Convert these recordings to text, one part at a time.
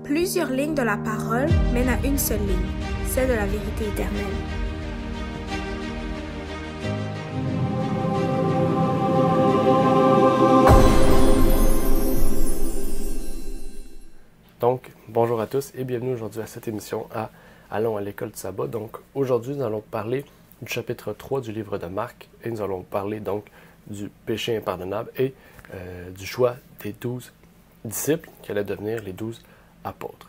Plusieurs lignes de la parole mènent à une seule ligne, celle de la vérité éternelle. Donc, bonjour à tous et bienvenue aujourd'hui à cette émission à Allons à l'école du sabbat. Donc, aujourd'hui, nous allons parler du chapitre 3 du livre de Marc et nous allons parler donc du péché impardonnable et du choix des 12 disciples qui allaient devenir les 12 apôtres.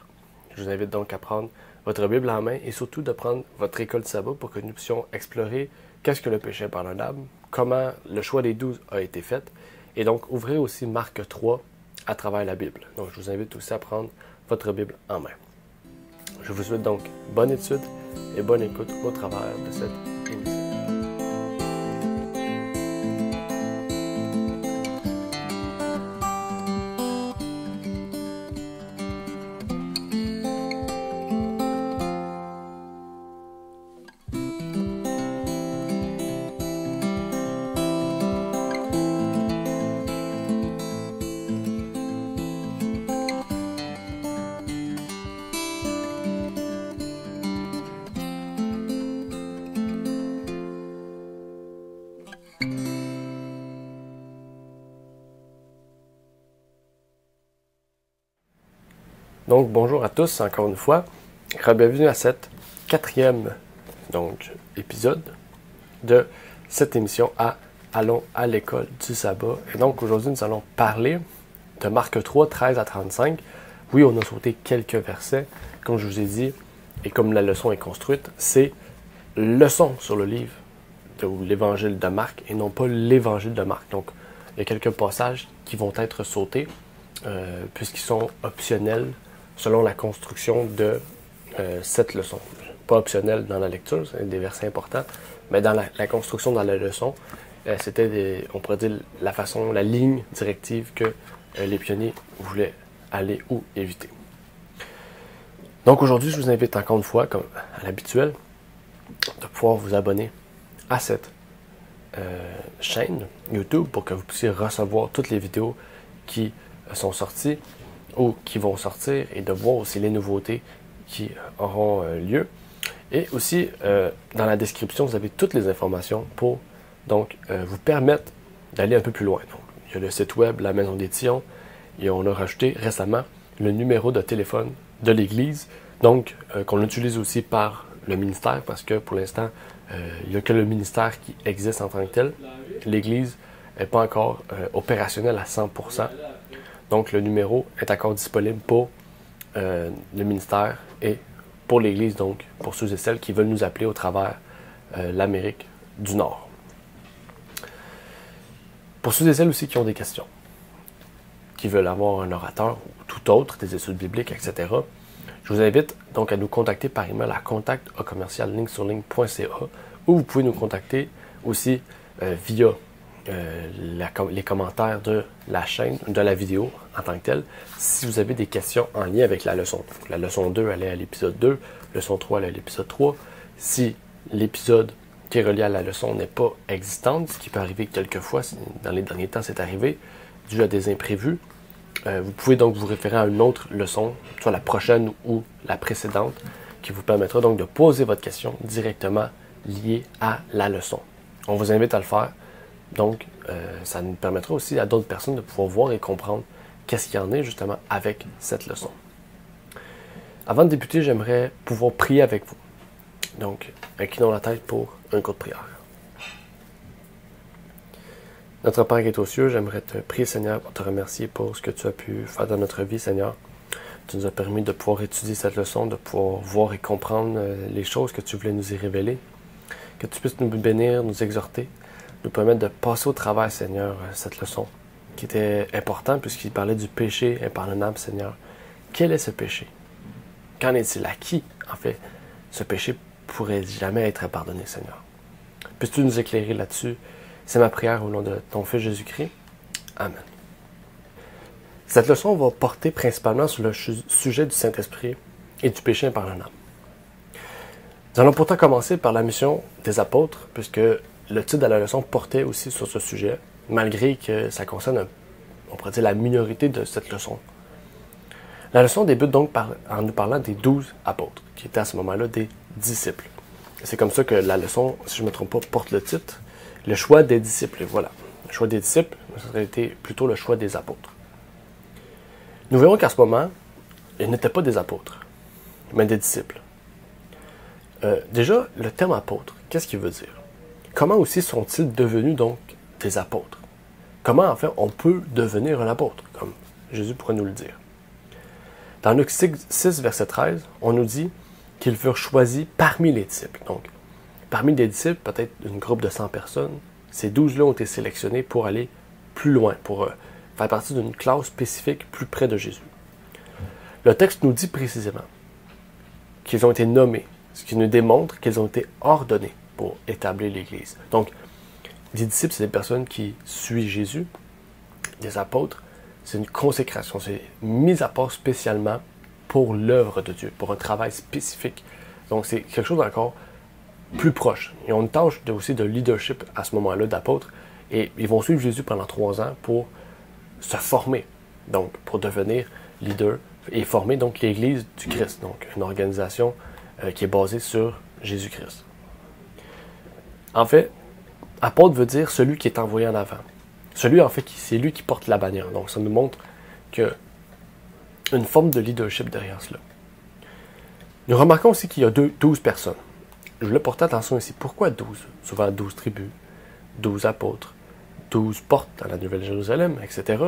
Je vous invite donc à prendre votre Bible en main et surtout de prendre votre école du sabbat pour que nous puissions explorer qu'est-ce que le péché impardonnable, comment le choix des 12 a été fait et donc ouvrir aussi Marc 3 à travers la Bible. Donc, je vous invite aussi à prendre votre Bible en main. Je vous souhaite donc bonne étude et bonne écoute au travers de cette émission. Donc, bonjour à tous encore une fois. Bienvenue à cette quatrième épisode de cette émission à Allons à l'école du sabbat. Et donc, aujourd'hui, nous allons parler de Marc 3, 13 à 35. Oui, on a sauté quelques versets, comme je vous ai dit, et comme la leçon est construite, c'est leçon sur le livre ou l'évangile de Marc et non pas l'évangile de Marc. Donc, il y a quelques passages qui vont être sautés puisqu'ils sont optionnels selon la construction de cette leçon. Pas optionnel dans la lecture, c'est des versets importants, mais dans la construction dans la leçon, c'était, on pourrait dire, la ligne directive que les pionniers voulaient aller ou éviter. Donc aujourd'hui, je vous invite encore une fois, comme à l'habituel, de pouvoir vous abonner à cette chaîne YouTube pour que vous puissiez recevoir toutes les vidéos qui sont sorties ou qui vont sortir et de voir aussi les nouveautés qui auront lieu. Et aussi, dans la description, vous avez toutes les informations pour vous permettre d'aller un peu plus loin. Donc, il y a le site web, la maison d'édition, et on a rajouté récemment le numéro de téléphone de l'Église, donc qu'on utilise aussi par le ministère, parce que pour l'instant, il n'y a que le ministère qui existe en tant que tel. L'Église n'est pas encore opérationnelle à 100%. Donc, le numéro est encore disponible pour le ministère et pour l'Église, donc pour ceux et celles qui veulent nous appeler au travers l'Amérique du Nord. Pour ceux et celles aussi qui ont des questions, qui veulent avoir un orateur ou tout autre, des études bibliques, etc., je vous invite donc à nous contacter par email à contact@ligne-sur-ligne.ca ou vous pouvez nous contacter aussi via les commentaires de la chaîne, de la vidéo en tant que telle, si vous avez des questions en lien avec la leçon. La leçon 2, elle est à l'épisode 2, leçon 3, elle est à l'épisode 3. Si l'épisode qui est relié à la leçon n'est pas existante, ce qui peut arriver quelquefois, dans les derniers temps c'est arrivé, dû à des imprévus, vous pouvez donc vous référer à une autre leçon, soit la prochaine ou la précédente, qui vous permettra donc de poser votre question directement liée à la leçon. On vous invite à le faire. Donc, ça nous permettra aussi à d'autres personnes de pouvoir voir et comprendre qu'est-ce qu'il y en est justement avec cette leçon. Avant de débuter, j'aimerais pouvoir prier avec vous. Donc, inclinons la tête pour un cours de prière. Notre Père qui est aux cieux, j'aimerais te prier, Seigneur, pour te remercier pour ce que tu as pu faire dans notre vie, Seigneur. Tu nous as permis de pouvoir étudier cette leçon, de pouvoir voir et comprendre les choses que tu voulais nous y révéler. Que tu puisses nous bénir, nous exhorter, nous permettre de passer au travers, Seigneur, cette leçon qui était importante puisqu'il parlait du péché impardonnable, Seigneur. Quel est ce péché? Qu'en est-il? À qui, en fait, ce péché pourrait jamais être pardonné, Seigneur? Puisses-tu nous éclairer là-dessus? C'est ma prière au nom de ton Fils Jésus-Christ. Amen. Cette leçon va porter principalement sur le sujet du Saint-Esprit et du péché impardonnable. Nous allons pourtant commencer par la mission des apôtres, puisque le titre de la leçon portait aussi sur ce sujet, malgré que ça concerne, on pourrait dire, la minorité de cette leçon. La leçon débute donc en nous parlant des 12 apôtres, qui étaient à ce moment-là des disciples. C'est comme ça que la leçon, si je ne me trompe pas, porte le titre, le choix des disciples. Voilà, le choix des disciples, ça aurait été plutôt le choix des apôtres. Nous verrons qu'à ce moment, ils n'étaient pas des apôtres, mais des disciples. Déjà, le terme apôtre, qu'est-ce qu'il veut dire? Comment aussi sont-ils devenus donc des apôtres? Comment en fait on peut devenir un apôtre, comme Jésus pourrait nous le dire? Dans Luc 6, verset 13, on nous dit qu'ils furent choisis parmi les disciples. Donc, parmi les disciples, peut-être une groupe de 100 personnes, ces 12-là ont été sélectionnés pour aller plus loin, pour faire partie d'une classe spécifique plus près de Jésus. Le texte nous dit précisément qu'ils ont été nommés, ce qui nous démontre qu'ils ont été ordonnés pour établir l'Église. Donc, les disciples, c'est des personnes qui suivent Jésus. Les apôtres, c'est une consécration, c'est mis à part spécialement pour l'œuvre de Dieu, pour un travail spécifique. Donc, c'est quelque chose d'encore plus proche. Ils ont une tâche aussi de leadership à ce moment-là d'apôtres, et ils vont suivre Jésus pendant 3 ans pour se former, donc pour devenir leader et former donc l'Église du Christ, donc une organisation qui est basée sur Jésus-Christ. En fait, apôtre veut dire celui qui est envoyé en avant. Celui, en fait, c'est lui qui porte la bannière. Donc, ça nous montre que une forme de leadership derrière cela. Nous remarquons aussi qu'il y a 12 personnes. Je voulais porter attention ici. Pourquoi 12? Souvent 12 tribus, 12 apôtres, 12 portes dans la Nouvelle-Jérusalem, etc.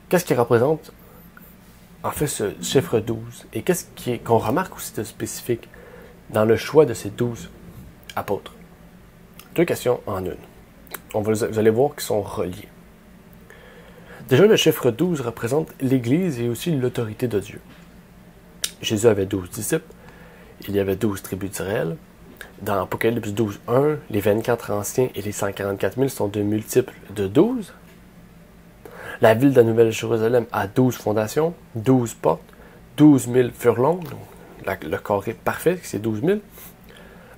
Qu'est-ce qui représente, en fait, ce chiffre 12? Et qu'est-ce qu'on remarque aussi de spécifique dans le choix de ces 12 apôtres? 2 questions en une. Vous allez voir qu'ils sont reliés. Déjà, le chiffre 12 représente l'Église et aussi l'autorité de Dieu. Jésus avait 12 disciples, il y avait 12 tribus d'Israël. Dans Apocalypse 12.1, les 24 anciens et les 144 000 sont de multiples de 12. La ville de la Nouvelle-Jérusalem a 12 fondations, 12 portes, 12 000 furlongs, donc le carré parfait, c'est 12 000.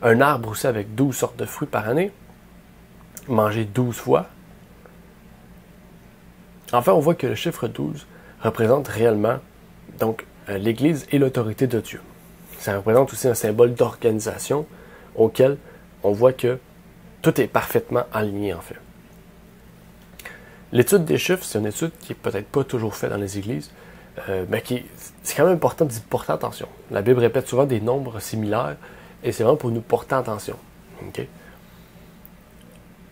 Un arbre aussi avec 12 sortes de fruits par année, manger 12 fois. Enfin, on voit que le chiffre 12 représente réellement donc l'Église et l'autorité de Dieu. Ça représente aussi un symbole d'organisation auquel on voit que tout est parfaitement aligné en fait. L'étude des chiffres, c'est une étude qui n'est peut-être pas toujours faite dans les églises, mais c'est quand même important d'y porter attention. La Bible répète souvent des nombres similaires et c'est vraiment pour nous porter attention. Okay?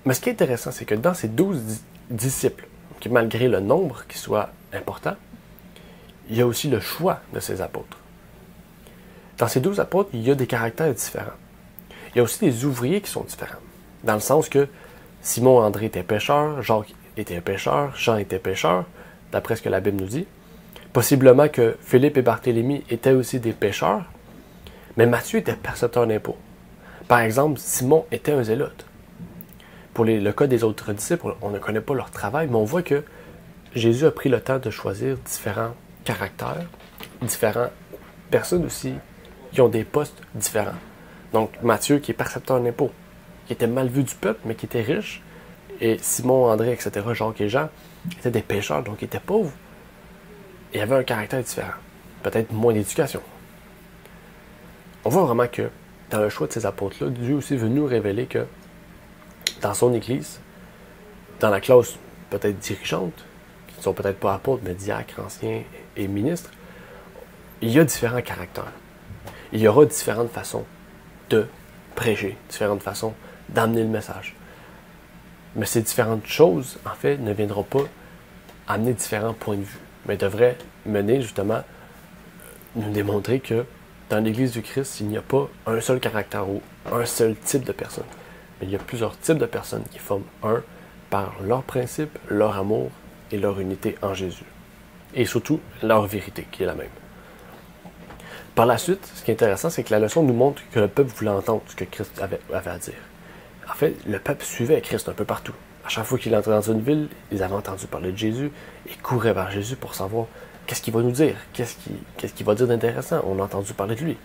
Mais ce qui est intéressant, c'est que dans ces 12 disciples, malgré le nombre qui soit important, il y a aussi le choix de ces apôtres. Dans ces 12 apôtres, il y a des caractères différents. Il y a aussi des ouvriers qui sont différents. Dans le sens que Simon et André étaient pêcheurs, Jacques était pêcheur, Jean était pêcheur, d'après ce que la Bible nous dit. Possiblement que Philippe et Barthélemy étaient aussi des pêcheurs, mais Matthieu était percepteur d'impôts. Par exemple, Simon était un zélote. Pour le cas des autres disciples, on ne connaît pas leur travail, mais on voit que Jésus a pris le temps de choisir différents caractères, différentes personnes aussi qui ont des postes différents. Donc Matthieu qui est percepteur d'impôts, qui était mal vu du peuple, mais qui était riche, et Simon, André, etc., Jacques et Jean étaient des pêcheurs, donc ils étaient pauvres, et avaient un caractère différent, peut-être moins d'éducation. On voit vraiment que dans le choix de ces apôtres-là, Dieu aussi veut nous révéler que dans son Église, dans la classe peut-être dirigeante, qui ne sont peut-être pas apôtres, mais diacres, anciens et ministres, il y a différents caractères. Il y aura différentes façons de prêcher, différentes façons d'amener le message. Mais ces différentes choses, en fait, ne viendront pas amener différents points de vue, mais devraient mener justement, nous démontrer que dans l'Église du Christ, il n'y a pas un seul caractère ou un seul type de personne. Mais il y a plusieurs types de personnes qui forment un par leurs principes, leur amour et leur unité en Jésus. Et surtout, leur vérité qui est la même. Par la suite, ce qui est intéressant, c'est que la leçon nous montre que le peuple voulait entendre ce que Christ avait à dire. En fait, le peuple suivait Christ un peu partout. À chaque fois qu'il entrait dans une ville, ils avaient entendu parler de Jésus et couraient vers Jésus pour savoir qu'est-ce qu'il va nous dire, qu'est-ce qu'il va dire d'intéressant. On a entendu parler de lui.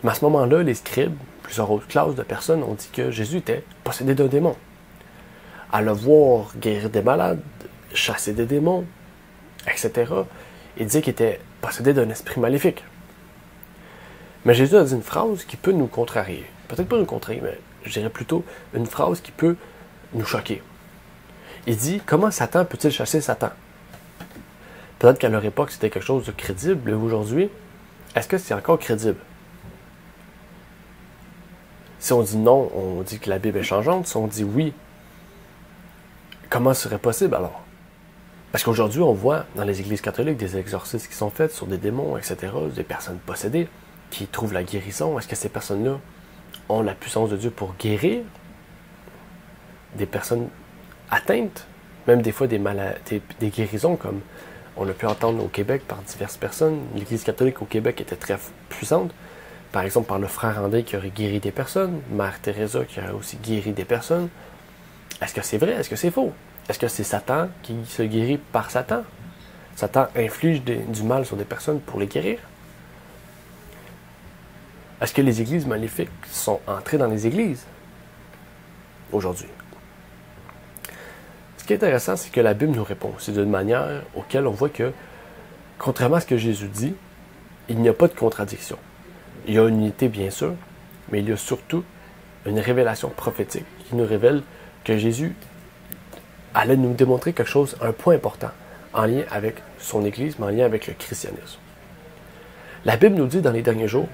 Mais à ce moment-là, les scribes, plusieurs autres classes de personnes ont dit que Jésus était possédé d'un démon. À le voir guérir des malades, chasser des démons, etc. Il disait qu'il était possédé d'un esprit maléfique. Mais Jésus a dit une phrase qui peut nous contrarier. Peut-être pas nous contrarier, mais je dirais plutôt une phrase qui peut nous choquer. Il dit, comment Satan peut-il chasser Satan? Peut-être qu'à leur époque, c'était quelque chose de crédible, mais aujourd'hui, est-ce que c'est encore crédible? Si on dit non, on dit que la Bible est changeante. Si on dit oui, comment ce serait possible alors? Parce qu'aujourd'hui, on voit dans les églises catholiques des exorcismes qui sont faits sur des démons, etc., des personnes possédées qui trouvent la guérison. Est-ce que ces personnes-là ont la puissance de Dieu pour guérir des personnes atteintes, même des fois des guérisons, comme on a pu entendre au Québec par diverses personnes. L'Église catholique au Québec était très puissante, par exemple par le frère André qui aurait guéri des personnes, Mère Teresa qui aurait aussi guéri des personnes. Est-ce que c'est vrai? Est-ce que c'est faux? Est-ce que c'est Satan qui se guérit par Satan? Satan inflige du mal sur des personnes pour les guérir? Est-ce que les églises maléfiques sont entrées dans les églises aujourd'hui? Ce qui est intéressant, c'est que la Bible nous répond. C'est d'une manière auquel on voit que, contrairement à ce que Jésus dit, il n'y a pas de contradiction. Il y a une unité, bien sûr, mais il y a surtout une révélation prophétique qui nous révèle que Jésus allait nous démontrer quelque chose, un point important, en lien avec son Église, mais en lien avec le christianisme. La Bible nous dit dans les derniers jours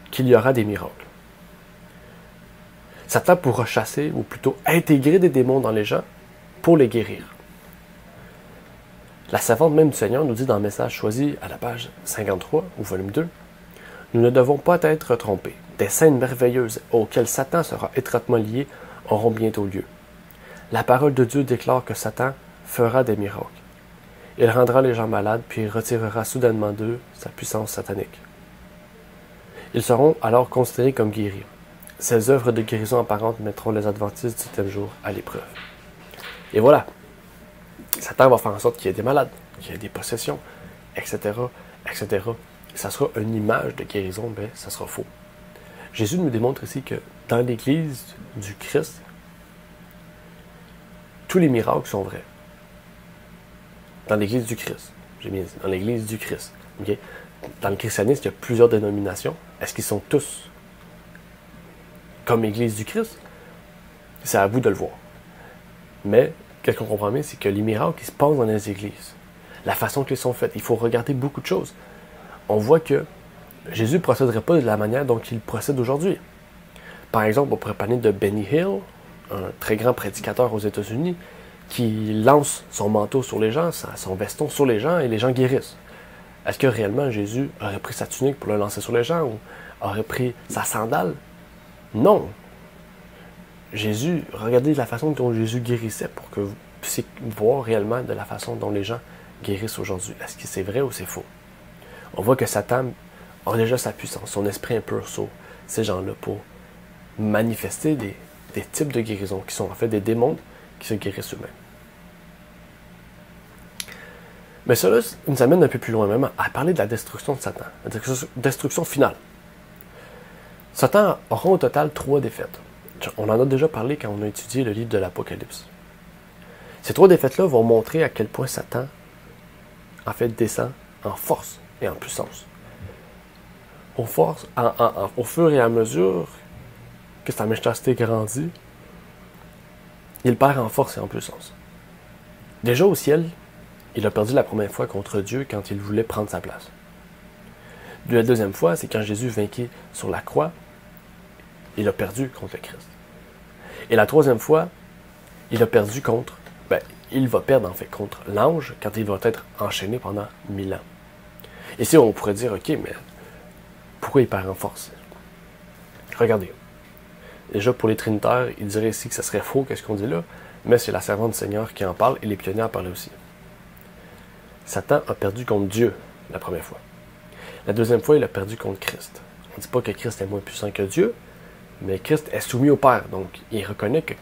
qu'il y aura des miracles. Satan pourra chasser, ou plutôt intégrer des démons dans les gens pour les guérir. La servante même du Seigneur nous dit dans le message choisi à la page 53, au volume 2, « Nous ne devons pas être trompés. Des scènes merveilleuses auxquelles Satan sera étroitement lié auront bientôt lieu. La parole de Dieu déclare que Satan fera des miracles. Il rendra les gens malades, puis il retirera soudainement d'eux sa puissance satanique. Ils seront alors considérés comme guéris. Ces œuvres de guérison apparentes mettront les adventistes du 7e jour à l'épreuve. » Et voilà, Satan va faire en sorte qu'il y ait des malades, qu'il y ait des possessions, etc., etc. Ça sera une image de guérison, mais ça sera faux. Jésus nous démontre ici que dans l'Église du Christ, tous les miracles sont vrais. Dans l'Église du Christ, j'ai bien dit, dans l'Église du Christ. Okay? Dans le christianisme, il y a plusieurs dénominations. Est-ce qu'ils sont tous comme l'Église du Christ? C'est à vous de le voir. Mais, qu'est-ce qu'on comprend bien, c'est que les miracles, ils se passent dans les églises. La façon qu'ils sont faits, il faut regarder beaucoup de choses. On voit que Jésus ne procéderait pas de la manière dont il procède aujourd'hui. Par exemple, on pourrait parler de Benny Hill, un très grand prédicateur aux États-Unis, qui lance son manteau sur les gens, son veston sur les gens, et les gens guérissent. Est-ce que réellement Jésus aurait pris sa tunique pour le lancer sur les gens, ou aurait pris sa sandale? Non. Jésus, regardez la façon dont Jésus guérissait pour que vous puissiez voir réellement de la façon dont les gens guérissent aujourd'hui. Est-ce que c'est vrai ou c'est faux? On voit que Satan a déjà sa puissance, son esprit impur sur ces gens-là pour manifester des types de guérisons qui sont en fait des démons qui se guérissent eux-mêmes. Mais cela nous amène un peu plus loin même à parler de la destruction de Satan, la destruction finale. Satan aura au total 3 défaites. On en a déjà parlé quand on a étudié le livre de l'Apocalypse. Ces 3 défaites-là vont montrer à quel point Satan, en fait, descend en force et en puissance. Au fur et à mesure que sa méchanceté grandit, il perd en force et en puissance. Déjà au ciel, il a perdu la première fois contre Dieu quand il voulait prendre sa place. La deuxième fois, c'est quand Jésus vainquit sur la croix, il a perdu contre le Christ. Et la troisième fois, il a perdu il va perdre en fait contre l'ange quand il va être enchaîné pendant 1000 ans. Ici, on pourrait dire, ok, mais pourquoi il perd en force? Regardez. Déjà, pour les trinitaires, ils diraient ici que ce serait faux, qu'est-ce qu'on dit là, mais c'est la servante du Seigneur qui en parle et les pionniers en parlaient aussi. Satan a perdu contre Dieu la première fois. La deuxième fois, il a perdu contre Christ. On ne dit pas que Christ est moins puissant que Dieu, mais Christ est soumis au Père. Donc, il reconnaît que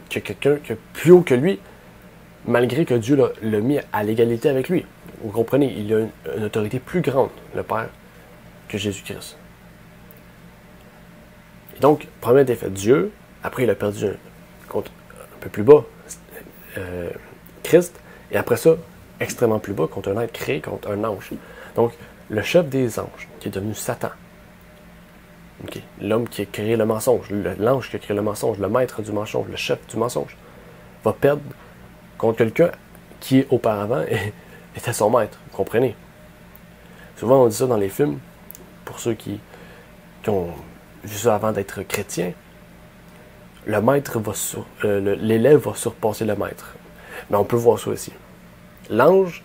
quelqu'un qui est plus haut que lui, malgré que Dieu l'a mis à l'égalité avec lui. Vous comprenez, il a une autorité plus grande, le Père, que Jésus-Christ. Et donc, première défaite, Dieu. Après, il a perdu contre un peu plus bas, Christ. Et après ça, extrêmement plus bas contre un être créé, contre un ange. Donc, le chef des anges, qui est devenu Satan, okay, l'homme qui a créé le mensonge, l'ange qui a créé le mensonge, le maître du mensonge, le chef du mensonge, va perdre contre quelqu'un qui, auparavant, était son maître. Vous comprenez? Souvent, on dit ça dans les films, pour ceux qui ont vu ça avant d'être chrétiens, le maître l'élève va surpasser le maître. Mais on peut voir ça aussi. L'ange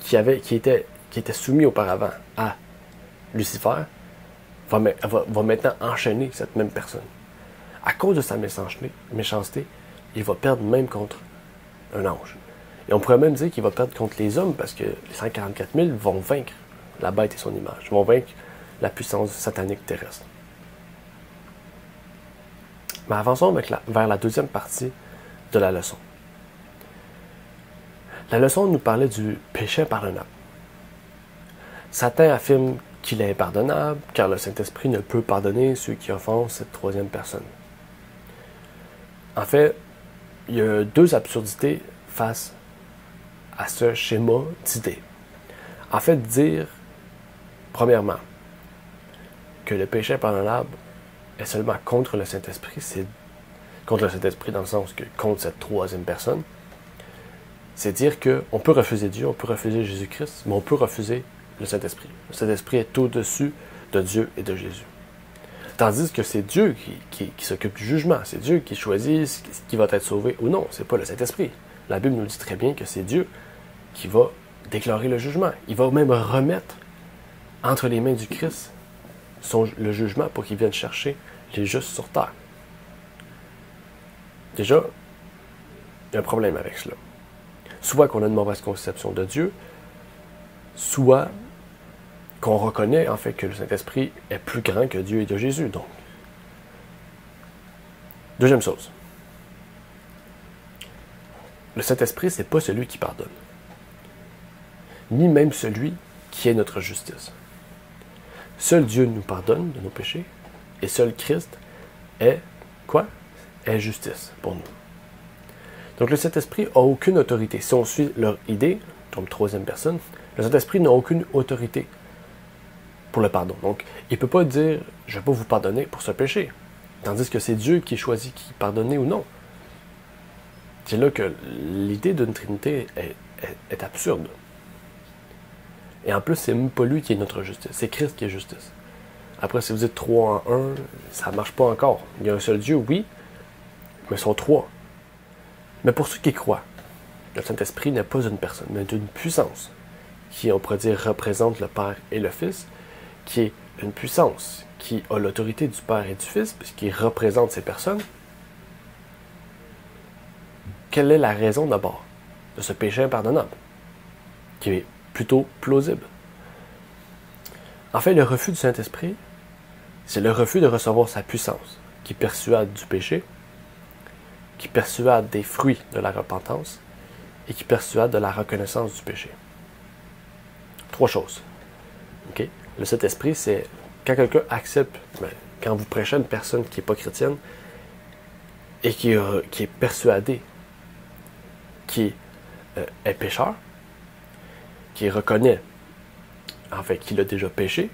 qui était soumis auparavant à Lucifer va maintenant enchaîner cette même personne. À cause de sa méchanceté, il va perdre même contre un ange. Et on pourrait même dire qu'il va perdre contre les hommes parce que les 144 000 vont vaincre la bête et son image, vont vaincre la puissance satanique terrestre. Mais avançons vers la deuxième partie de la leçon. La leçon nous parlait du péché impardonnable. Satan affirme qu'il est impardonnable, car le Saint-Esprit ne peut pardonner ceux qui offensent cette troisième personne. En fait, il y a deux absurdités face à ce schéma d'idées. En fait, dire, premièrement, que le péché impardonnable est seulement contre le Saint-Esprit, c'est contre le Saint-Esprit dans le sens que contre cette troisième personne, c'est dire qu'on peut refuser Dieu, on peut refuser Jésus-Christ, mais on peut refuser le Saint-Esprit. Le Saint-Esprit est au-dessus de Dieu et de Jésus. Tandis que c'est Dieu qui s'occupe du jugement, c'est Dieu qui choisit qui va être sauvé ou non, c'est pas le Saint-Esprit. La Bible nous dit très bien que c'est Dieu qui va déclarer le jugement. Il va même remettre entre les mains du Christ le jugement pour qu'il vienne chercher les justes sur terre. Déjà, il y a un problème avec cela. Soit qu'on a une mauvaise conception de Dieu, soit qu'on reconnaît en fait que le Saint-Esprit est plus grand que Dieu et de Jésus. Donc, deuxième chose, le Saint-Esprit, c'est pas celui qui pardonne, ni même celui qui est notre justice. Seul Dieu nous pardonne de nos péchés, et seul Christ est quoi? Est justice pour nous. Donc le Saint-Esprit n'a aucune autorité. Si on suit leur idée, comme troisième personne, le Saint-Esprit n'a aucune autorité pour le pardon. Donc, il ne peut pas dire « je ne vais pas vous pardonner pour ce péché », tandis que c'est Dieu qui choisit qui pardonner ou non. C'est là que l'idée d'une Trinité est absurde. Et en plus, c'est même pas lui qui est notre justice, c'est Christ qui est justice. Après, si vous dites 3 en 1, ça ne marche pas encore. Il y a un seul Dieu, oui, mais ils sont 3. Mais pour ceux qui croient, le Saint-Esprit n'est pas une personne, mais d'une puissance qui, on pourrait dire, représente le Père et le Fils, qui est une puissance qui a l'autorité du Père et du Fils, puisqu'il représente ces personnes. Quelle est la raison d'abord de ce péché impardonnable, qui est plutôt plausible? En fait, le refus du Saint-Esprit, c'est le refus de recevoir sa puissance, qui persuade du péché, qui persuade des fruits de la repentance et qui persuade de la reconnaissance du péché. 3 choses. Okay? Le Saint-Esprit, c'est quand quelqu'un accepte, quand vous prêchez à une personne qui n'est pas chrétienne et qui est persuadée qui est pécheur, qui reconnaît en fait qu'il a déjà péché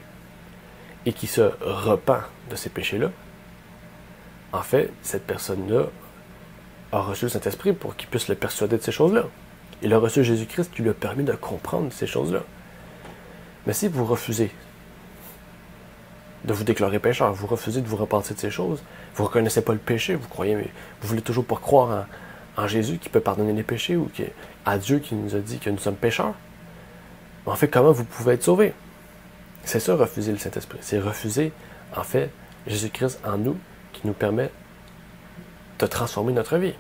et qui se repent de ces péchés-là, en fait, cette personne-là a reçu le Saint-Esprit pour qu'il puisse le persuader de ces choses-là. Il a reçu Jésus-Christ qui lui a permis de comprendre ces choses-là. Mais si vous refusez de vous déclarer pécheur, vous refusez de vous repentir de ces choses, vous ne reconnaissez pas le péché, vous voulez toujours pas croire en Jésus qui peut pardonner les péchés ou à Dieu qui nous a dit que nous sommes pécheurs, en fait, comment vous pouvez être sauvés? C'est ça, refuser le Saint-Esprit. C'est refuser, en fait, Jésus-Christ en nous qui nous permet de transformer notre vie.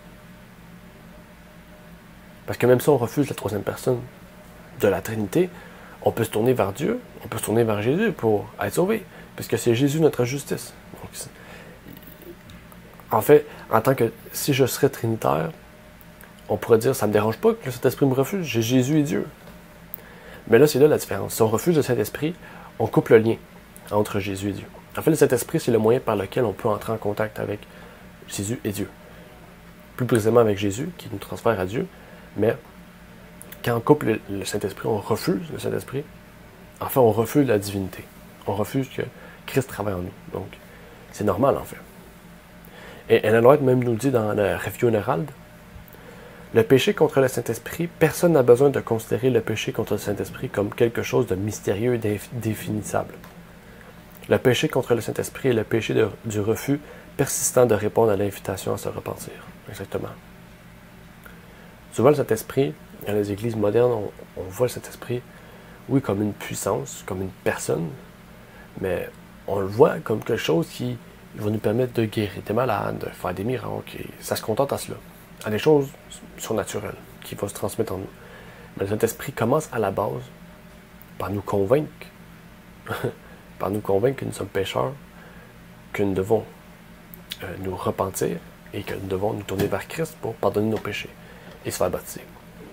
Parce que même si on refuse la troisième personne de la Trinité, on peut se tourner vers Dieu, on peut se tourner vers Jésus pour être sauvé, puisque c'est Jésus notre justice. Donc, en fait, en tant que si je serais trinitaire, on pourrait dire ça ne me dérange pas que le Saint-Esprit me refuse, j'ai Jésus et Dieu. Mais là, c'est là la différence. Si on refuse le Saint-Esprit, on coupe le lien entre Jésus et Dieu. En fait, le Saint-Esprit, c'est le moyen par lequel on peut entrer en contact avec Jésus et Dieu. Plus précisément avec Jésus, qui nous transfère à Dieu, mais quand on coupe le Saint-Esprit, on refuse le Saint-Esprit. Enfin, on refuse la divinité. On refuse que Christ travaille en nous. Donc, c'est normal, en fait. Et Ellen White même nous dit dans le Review Herald, le péché contre le Saint-Esprit, personne n'a besoin de considérer le péché contre le Saint-Esprit comme quelque chose de mystérieux et d'indéfinissable. Le péché contre le Saint-Esprit est le péché du refus persistant de répondre à l'invitation à se repentir. Exactement. Souvent, le Saint-Esprit, dans les églises modernes, on voit le Saint-Esprit, oui, comme une puissance, comme une personne, mais on le voit comme quelque chose qui va nous permettre de guérir des malades, de faire des miracles, et ça se contente à cela. À des choses surnaturelles qui vont se transmettre en nous. Mais le Saint-Esprit commence à la base par nous convaincre, par nous convaincre que nous sommes pécheurs, que nous devons nous repentir et que nous devons nous tourner vers Christ pour pardonner nos péchés et se faire baptiser.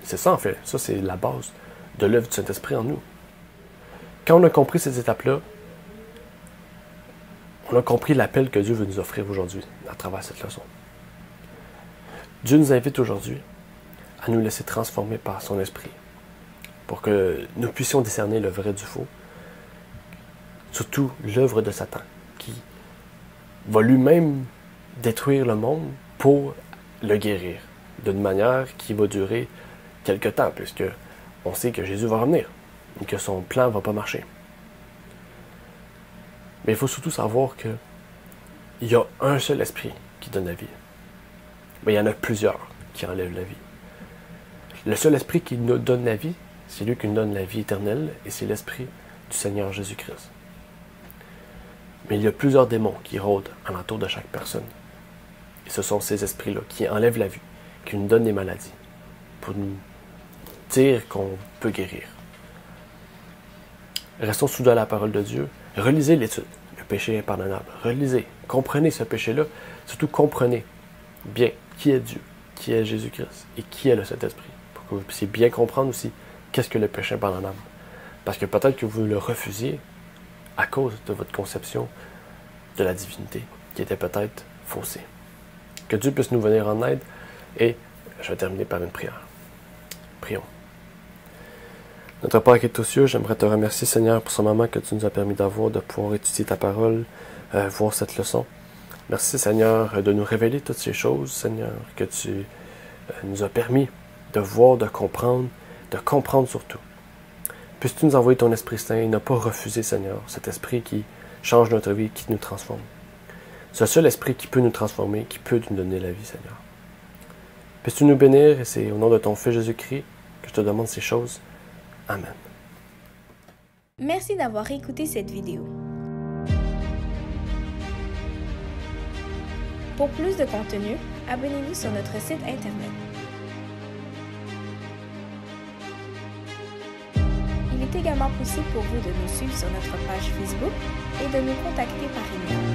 C'est ça en fait, ça c'est la base de l'œuvre du Saint-Esprit en nous. Quand on a compris ces étapes-là, on a compris l'appel que Dieu veut nous offrir aujourd'hui à travers cette leçon. Dieu nous invite aujourd'hui à nous laisser transformer par son esprit pour que nous puissions discerner le vrai du faux, surtout l'œuvre de Satan qui va lui-même détruire le monde pour le guérir d'une manière qui va durer quelque temps puisque on sait que Jésus va revenir et que son plan ne va pas marcher. Mais il faut surtout savoir qu'il y a un seul esprit qui donne la vie. Mais il y en a plusieurs qui enlèvent la vie. Le seul esprit qui nous donne la vie, c'est lui qui nous donne la vie éternelle, et c'est l'esprit du Seigneur Jésus-Christ. Mais il y a plusieurs démons qui rôdent alentour de chaque personne. Et ce sont ces esprits-là qui enlèvent la vie, qui nous donnent des maladies, pour nous dire qu'on peut guérir. Restons soudés à la parole de Dieu. Relisez l'étude, le péché impardonnable. Relisez, comprenez ce péché-là. Surtout comprenez bien qui est Dieu, qui est Jésus-Christ et qui est le Saint-Esprit. Pour que vous puissiez bien comprendre aussi qu'est-ce que le péché impardonnable. Parce que peut-être que vous le refusiez à cause de votre conception de la divinité, qui était peut-être faussée. Que Dieu puisse nous venir en aide et je vais terminer par une prière. Prions. Notre Père qui est aux cieux, j'aimerais te remercier, Seigneur, pour ce moment que tu nous as permis d'avoir, de pouvoir étudier ta parole, voir cette leçon. Merci, Seigneur, de nous révéler toutes ces choses, Seigneur, que tu nous as permis de voir, de comprendre surtout. Puisses-tu nous envoyer ton Esprit Saint et ne pas refuser, Seigneur, cet Esprit qui change notre vie, qui nous transforme. Ce seul Esprit qui peut nous transformer, qui peut nous donner la vie, Seigneur. Puisses-tu nous bénir, et c'est au nom de ton Fils Jésus-Christ que je te demande ces choses. Amen. Merci d'avoir écouté cette vidéo. Pour plus de contenu, abonnez-vous sur notre site Internet. Il est également possible pour vous de nous suivre sur notre page Facebook et de nous contacter par email.